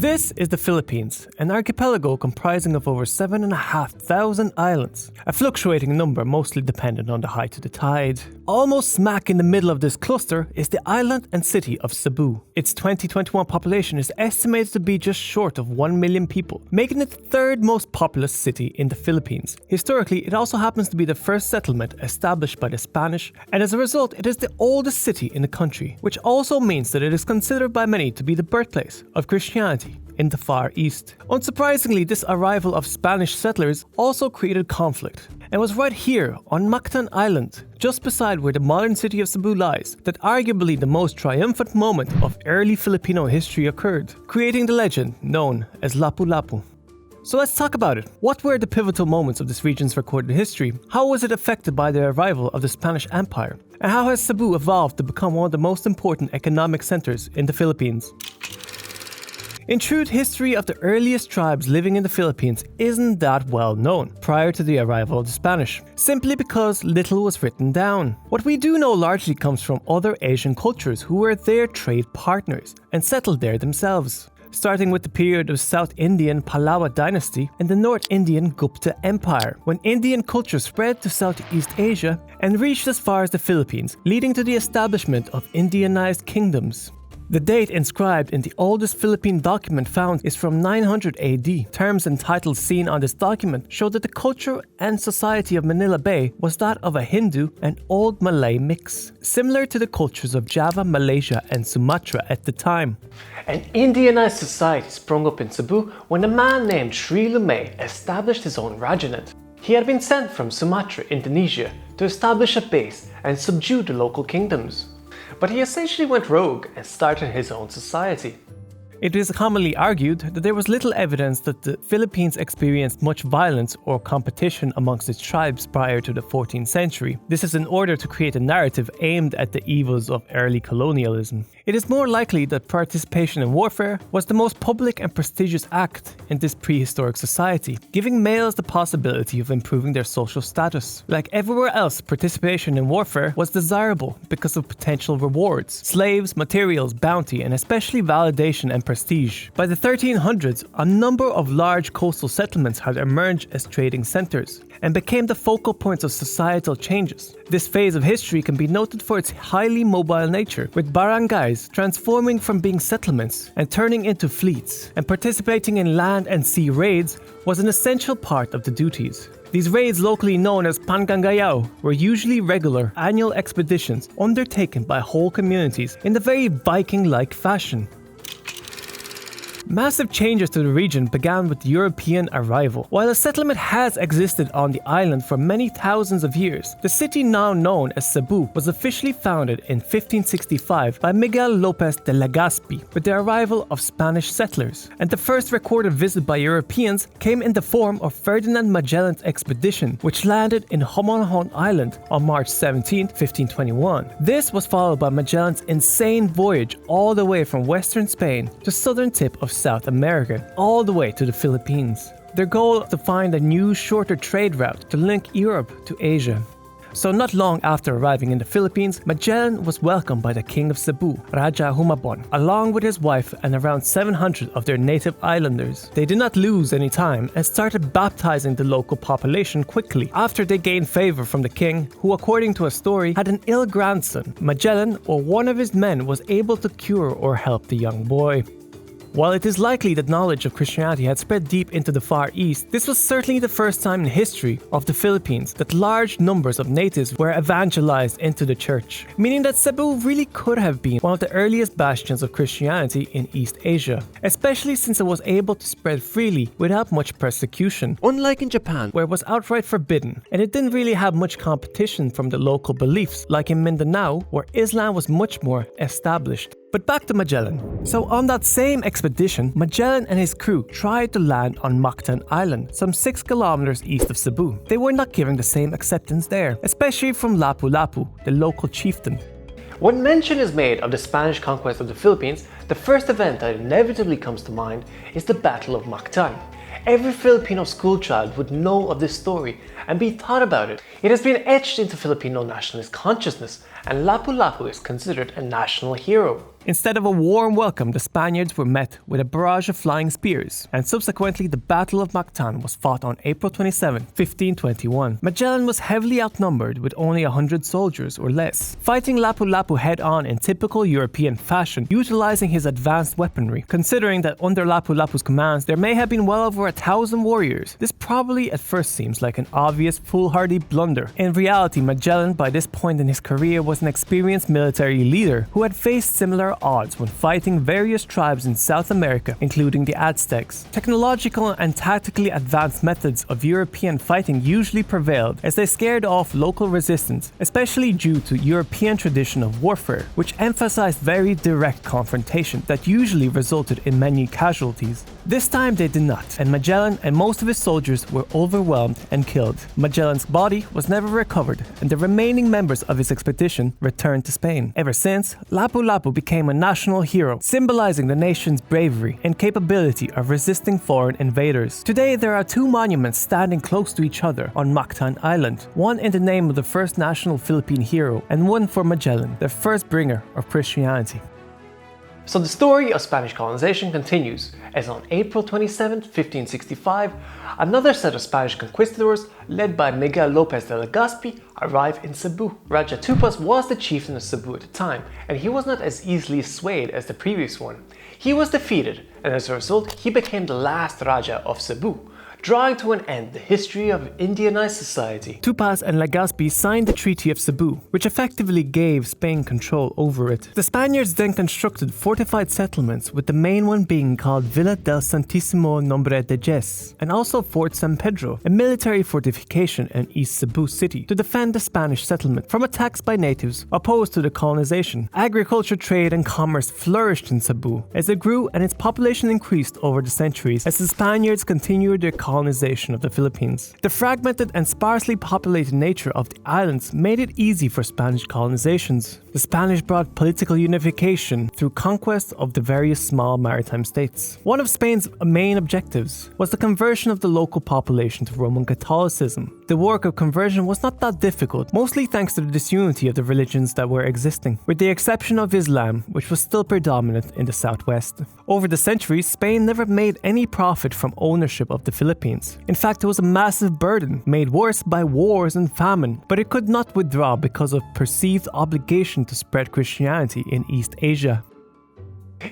This is the Philippines, an archipelago comprising of over 7,500 islands, a fluctuating number mostly dependent on the height of the tide. Almost smack in the middle of this cluster is the island and city of Cebu. Its 2021 population is estimated to be just short of 1 million people, making it the third most populous city in the Philippines. Historically, it also happens to be the first settlement established by the Spanish, and as a result, it is the oldest city in the country, which also means that it is considered by many to be the birthplace of Christianity in the Far East. Unsurprisingly, this arrival of Spanish settlers also created conflict, and was right here on Mactan Island, just beside where the modern city of Cebu lies, that arguably the most triumphant moment of early Filipino history occurred, creating the legend known as Lapu Lapu. So let's talk about it. What were the pivotal moments of this region's recorded history? How was it affected by the arrival of the Spanish Empire? And how has Cebu evolved to become one of the most important economic centers in the Philippines? In truth, history of the earliest tribes living in the Philippines isn't that well known prior to the arrival of the Spanish, simply because little was written down. What we do know largely comes from other Asian cultures who were their trade partners and settled there themselves, starting with the period of South Indian Pallava dynasty and the North Indian Gupta Empire, when Indian culture spread to Southeast Asia and reached as far as the Philippines, leading to the establishment of Indianized kingdoms. The date inscribed in the oldest Philippine document found is from 900 AD. Terms and titles seen on this document show that the culture and society of Manila Bay was that of a Hindu and Old Malay mix, similar to the cultures of Java, Malaysia, and Sumatra at the time. An Indianized society sprung up in Cebu when a man named Sri Lumay established his own rajahnate. He had been sent from Sumatra, Indonesia, to establish a base and subdue the local kingdoms. But he essentially went rogue and started his own society. It is commonly argued that there was little evidence that the Philippines experienced much violence or competition amongst its tribes prior to the 14th century. This is in order to create a narrative aimed at the evils of early colonialism. It is more likely that participation in warfare was the most public and prestigious act in this prehistoric society, giving males the possibility of improving their social status. Like everywhere else, participation in warfare was desirable because of potential rewards, slaves, materials, bounty, and especially validation and prestige. By the 1300s, a number of large coastal settlements had emerged as trading centers and became the focal points of societal changes. This phase of history can be noted for its highly mobile nature, with barangays transforming from being settlements and turning into fleets, and participating in land and sea raids was an essential part of the duties. These raids, locally known as Pangangayaw, were usually regular annual expeditions undertaken by whole communities in the very Viking-like fashion. Massive changes to the region began with European arrival. While a settlement has existed on the island for many thousands of years, the city now known as Cebu was officially founded in 1565 by Miguel Lopez de Legazpi with the arrival of Spanish settlers, and the first recorded visit by Europeans came in the form of Ferdinand Magellan's expedition, which landed in Homonhon Island on March 17, 1521. This was followed by Magellan's insane voyage all the way from western Spain to southern tip of South America, all the way to the Philippines. Their goal was to find a new, shorter trade route to link Europe to Asia. So not long after arriving in the Philippines, Magellan was welcomed by the king of Cebu, Raja Humabon, along with his wife and around 700 of their native islanders. They did not lose any time and started baptizing the local population quickly after they gained favor from the king, who, according to a story, had an ill grandson. Magellan or one of his men was able to cure or help the young boy. While it is likely that knowledge of Christianity had spread deep into the Far East, this was certainly the first time in history of the Philippines that large numbers of natives were evangelized into the church, meaning that Cebu really could have been one of the earliest bastions of Christianity in East Asia, especially since it was able to spread freely without much persecution, unlike in Japan, where it was outright forbidden, and it didn't really have much competition from the local beliefs, like in Mindanao, where Islam was much more established. But back to Magellan. So on that same expedition, Magellan and his crew tried to land on Mactan Island, some 6 kilometers east of Cebu. They were not given the same acceptance there, especially from Lapu Lapu, the local chieftain. When mention is made of the Spanish conquest of the Philippines, the first event that inevitably comes to mind is the Battle of Mactan. Every Filipino schoolchild would know of this story and be taught about it. It has been etched into Filipino nationalist consciousness and Lapu Lapu is considered a national hero. Instead of a warm welcome, the Spaniards were met with a barrage of flying spears, and subsequently the Battle of Mactan was fought on April 27, 1521. Magellan was heavily outnumbered with only 100 soldiers or less, fighting Lapu Lapu head-on in typical European fashion, utilizing his advanced weaponry. Considering that under Lapu Lapu's commands there may have been well over 1,000 warriors, this probably at first seems like an obvious foolhardy blunder. In reality, Magellan by this point in his career was an experienced military leader who had faced similar odds when fighting various tribes in South America, including the Aztecs. Technological and tactically advanced methods of European fighting usually prevailed as they scared off local resistance, especially due to European tradition of warfare, which emphasized very direct confrontation that usually resulted in many casualties. This time they did not, and Magellan and most of his soldiers were overwhelmed and killed. Magellan's body was never recovered, and the remaining members of his expedition returned to Spain. Ever since, Lapu Lapu became a national hero, symbolizing the nation's bravery and capability of resisting foreign invaders. Today there are two monuments standing close to each other on Mactan Island, one in the name of the first national Philippine hero and one for Magellan, the first bringer of Christianity. So the story of Spanish colonization continues, as on April 27, 1565, another set of Spanish conquistadors, led by Miguel López de Legazpi, arrived in Cebu. Raja Tupas was the chieftain of Cebu at the time, and he was not as easily swayed as the previous one. He was defeated, and as a result, he became the last Raja of Cebu, drawing to an end the history of Indianized society. Tupas and Legazpi signed the Treaty of Cebu, which effectively gave Spain control over it. The Spaniards then constructed fortified settlements, with the main one being called Villa del Santísimo Nombre de Jes, and also Fort San Pedro, a military fortification in East Cebu City, to defend the Spanish settlement from attacks by natives opposed to the colonization. Agriculture, trade and commerce flourished in Cebu as it grew, and its population increased over the centuries as the Spaniards continued their colonization of the Philippines. The fragmented and sparsely populated nature of the islands made it easy for Spanish colonizations. The Spanish brought political unification through conquest of the various small maritime states. One of Spain's main objectives was the conversion of the local population to Roman Catholicism. The work of conversion was not that difficult, mostly thanks to the disunity of the religions that were existing, with the exception of Islam, which was still predominant in the southwest. Over the centuries, Spain never made any profit from ownership of the Philippines. In fact, it was a massive burden, made worse by wars and famine, but it could not withdraw because of perceived obligation to spread Christianity in East Asia.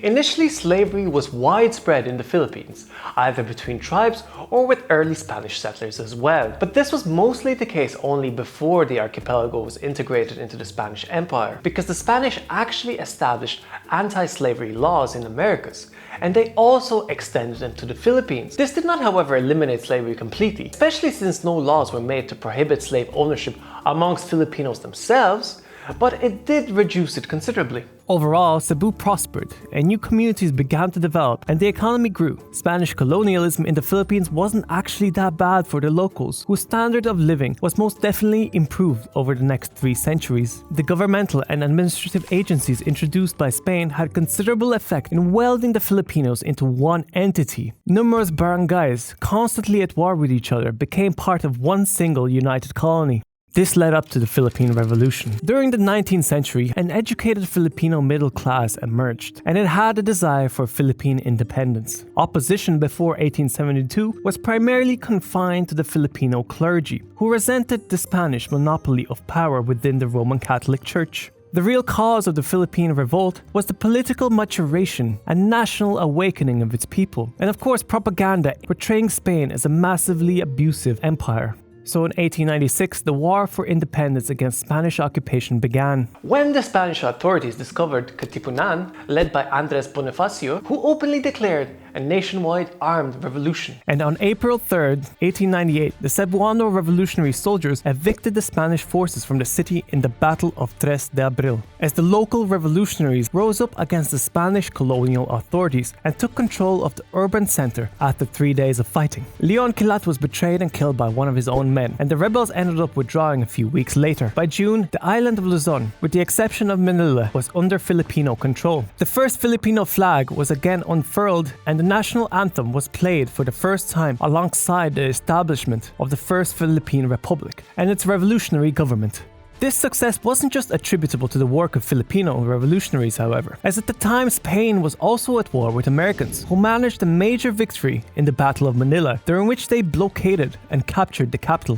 Initially, slavery was widespread in the Philippines, either between tribes or with early Spanish settlers as well. But this was mostly the case only before the archipelago was integrated into the Spanish Empire, because the Spanish actually established anti-slavery laws in Americas, and they also extended them to the Philippines. This did not, however, eliminate slavery completely, especially since no laws were made to prohibit slave ownership amongst Filipinos themselves, but it did reduce it considerably. Overall, Cebu prospered, and new communities began to develop, and the economy grew. Spanish colonialism in the Philippines wasn't actually that bad for the locals, whose standard of living was most definitely improved over the next 3 centuries. The governmental and administrative agencies introduced by Spain had considerable effect in welding the Filipinos into one entity. Numerous barangays, constantly at war with each other, became part of one single united colony. This led up to the Philippine Revolution. During the 19th century, an educated Filipino middle class emerged, and it had a desire for Philippine independence. Opposition before 1872 was primarily confined to the Filipino clergy, who resented the Spanish monopoly of power within the Roman Catholic Church. The real cause of the Philippine revolt was the political maturation and national awakening of its people, and of course propaganda portraying Spain as a massively abusive empire. So in 1896, the war for independence against Spanish occupation began. When the Spanish authorities discovered Katipunan, led by Andres Bonifacio, who openly declared a nationwide armed revolution. And on April 3rd, 1898, the Cebuano revolutionary soldiers evicted the Spanish forces from the city in the Battle of 3 de Abril, as the local revolutionaries rose up against the Spanish colonial authorities and took control of the urban center after 3 days of fighting. Leon Quilat was betrayed and killed by one of his own men, and the rebels ended up withdrawing a few weeks later. By June, the island of Luzon, with the exception of Manila, was under Filipino control. The first Filipino flag was again unfurled, and the national anthem was played for the first time alongside the establishment of the First Philippine Republic and its revolutionary government. This success wasn't just attributable to the work of Filipino revolutionaries, however, as at the time Spain was also at war with Americans, who managed a major victory in the Battle of Manila, during which they blockaded and captured the capital.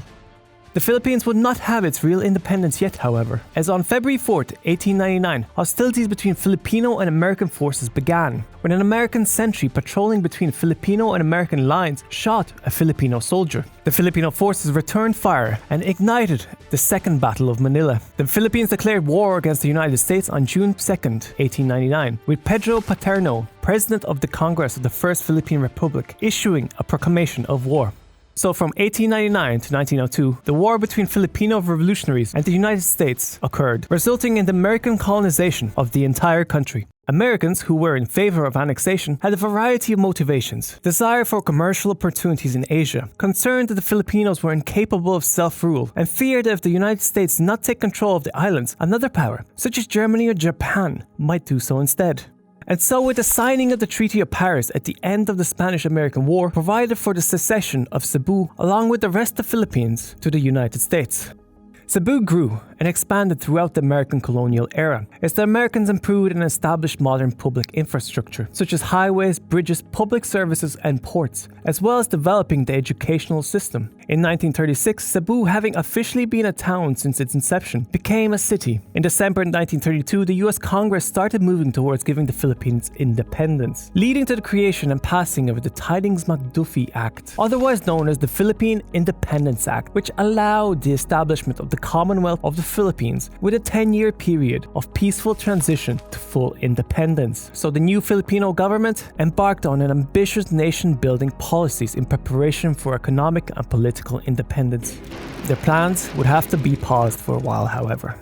The Philippines would not have its real independence yet, however, as on February 4th, 1899, hostilities between Filipino and American forces began, when an American sentry patrolling between Filipino and American lines shot a Filipino soldier. The Filipino forces returned fire and ignited the Second Battle of Manila. The Philippines declared war against the United States on June 2nd, 1899, with Pedro Paterno, President of the Congress of the First Philippine Republic, issuing a proclamation of war. So from 1899 to 1902, the war between Filipino revolutionaries and the United States occurred, resulting in the American colonization of the entire country. Americans who were in favor of annexation had a variety of motivations: desire for commercial opportunities in Asia, concern that the Filipinos were incapable of self-rule, and feared that if the United States did not take control of the islands, another power, such as Germany or Japan, might do so instead. And so, with the signing of the Treaty of Paris at the end of the Spanish-American War, provided for the secession of Cebu along with the rest of the Philippines to the United States. Cebu grew and expanded throughout the American colonial era as the Americans improved and established modern public infrastructure, such as highways, bridges, public services, and ports, as well as developing the educational system. In 1936, Cebu, having officially been a town since its inception, became a city. In December 1932, the US Congress started moving towards giving the Philippines independence, leading to the creation and passing of the Tydings-McDuffie Act, otherwise known as the Philippine Independence Act, which allowed the establishment of the Commonwealth of the Philippines with a 10-year period of peaceful transition to full independence. So the new Filipino government embarked on an ambitious nation-building policies in preparation for economic and political independence. Their plans would have to be paused for a while, however.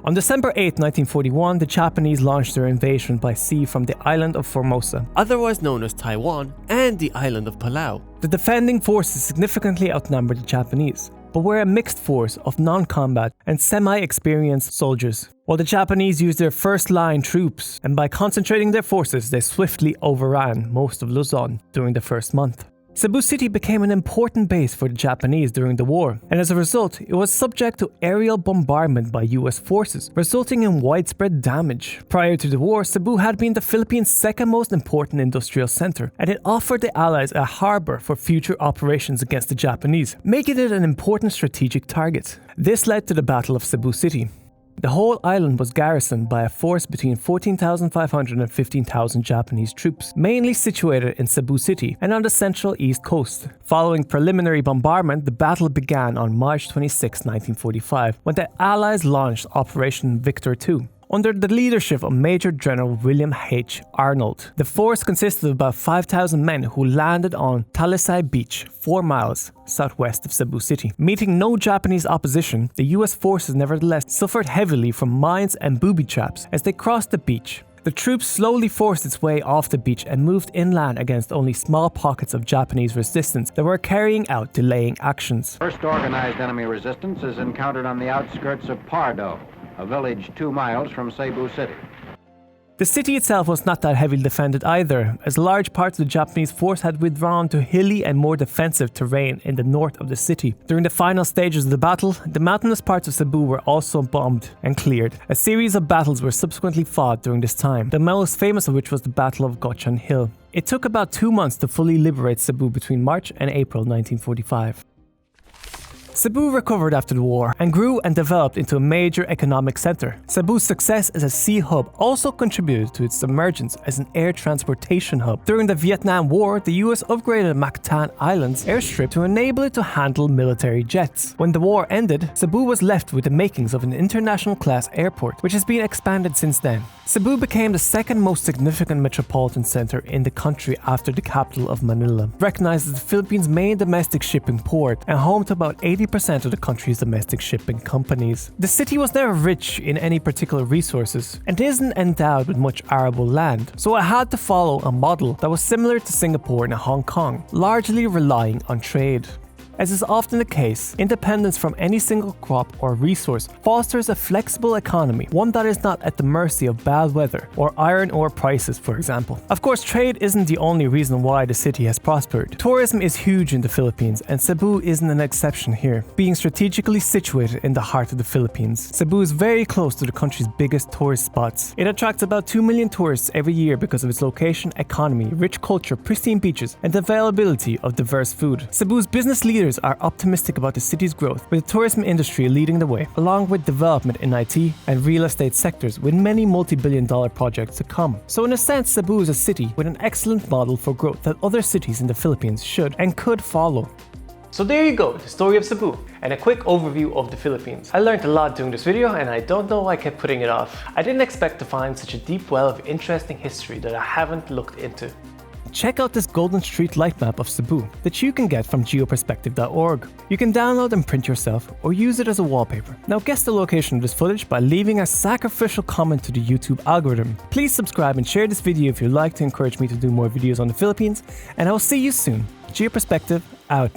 On December 8, 1941, the Japanese launched their invasion by sea from the island of Formosa, otherwise known as Taiwan, and the island of Palau. The defending forces significantly outnumbered the Japanese, but were a mixed force of non-combat and semi-experienced soldiers, while the Japanese used their first-line troops, and by concentrating their forces, they swiftly overran most of Luzon during the first month. Cebu City became an important base for the Japanese during the war, and as a result, it was subject to aerial bombardment by US forces, resulting in widespread damage. Prior to the war, Cebu had been the Philippines' second most important industrial center, and it offered the Allies a harbor for future operations against the Japanese, making it an important strategic target. This led to the Battle of Cebu City. The whole island was garrisoned by a force between 14,500 and 15,000 Japanese troops, mainly situated in Cebu City and on the central east coast. Following preliminary bombardment, the battle began on March 26, 1945, when the Allies launched Operation Victor II. Under the leadership of Major General William H. Arnold. The force consisted of about 5,000 men who landed on Talisay Beach, 4 miles southwest of Cebu City. Meeting no Japanese opposition, the US forces nevertheless suffered heavily from mines and booby traps as they crossed the beach. The troops slowly forced its way off the beach and moved inland against only small pockets of Japanese resistance that were carrying out delaying actions. First organized enemy resistance is encountered on the outskirts of Pardo, a village 2 miles from Cebu City. The city itself was not that heavily defended either, as large parts of the Japanese force had withdrawn to hilly and more defensive terrain in the north of the city. During the final stages of the battle, the mountainous parts of Cebu were also bombed and cleared. A series of battles were subsequently fought during this time, the most famous of which was the Battle of Gochan Hill. It took about 2 months to fully liberate Cebu between March and April 1945. Cebu recovered after the war and grew and developed into a major economic center. Cebu's success as a sea hub also contributed to its emergence as an air transportation hub. During the Vietnam War, the US upgraded Mactan Island's airstrip to enable it to handle military jets. When the war ended, Cebu was left with the makings of an international class airport, which has been expanded since then. Cebu became the second most significant metropolitan center in the country after the capital of Manila, recognized as the Philippines' main domestic shipping port and home to about 80% of the country's domestic shipping companies. The city was never rich in any particular resources and isn't endowed with much arable land, so it had to follow a model that was similar to Singapore and Hong Kong, largely relying on trade. As is often the case, independence from any single crop or resource fosters a flexible economy, one that is not at the mercy of bad weather or iron ore prices, for example. Of course, trade isn't the only reason why the city has prospered. Tourism is huge in the Philippines, and Cebu isn't an exception here. Being strategically situated in the heart of the Philippines, Cebu is very close to the country's biggest tourist spots. It attracts about 2 million tourists every year because of its location, economy, rich culture, pristine beaches, and the availability of diverse food. Cebu's business leaders are optimistic about the city's growth, with the tourism industry leading the way, along with development in IT and real estate sectors with many multi-billion-dollar projects to come. So in a sense, Cebu is a city with an excellent model for growth that other cities in the Philippines should and could follow. So there you go, the story of Cebu, and a quick overview of the Philippines. I learned a lot doing this video, and I don't know why I kept putting it off. I didn't expect to find such a deep well of interesting history that I haven't looked into. Check out this golden street light map of Cebu that you can get from geoperspective.org. You can download and print yourself or use it as a wallpaper. Now guess the location of this footage by leaving a sacrificial comment to the YouTube algorithm. Please subscribe and share this video if you'd like to encourage me to do more videos on the Philippines, and I'll see you soon. Geoperspective out.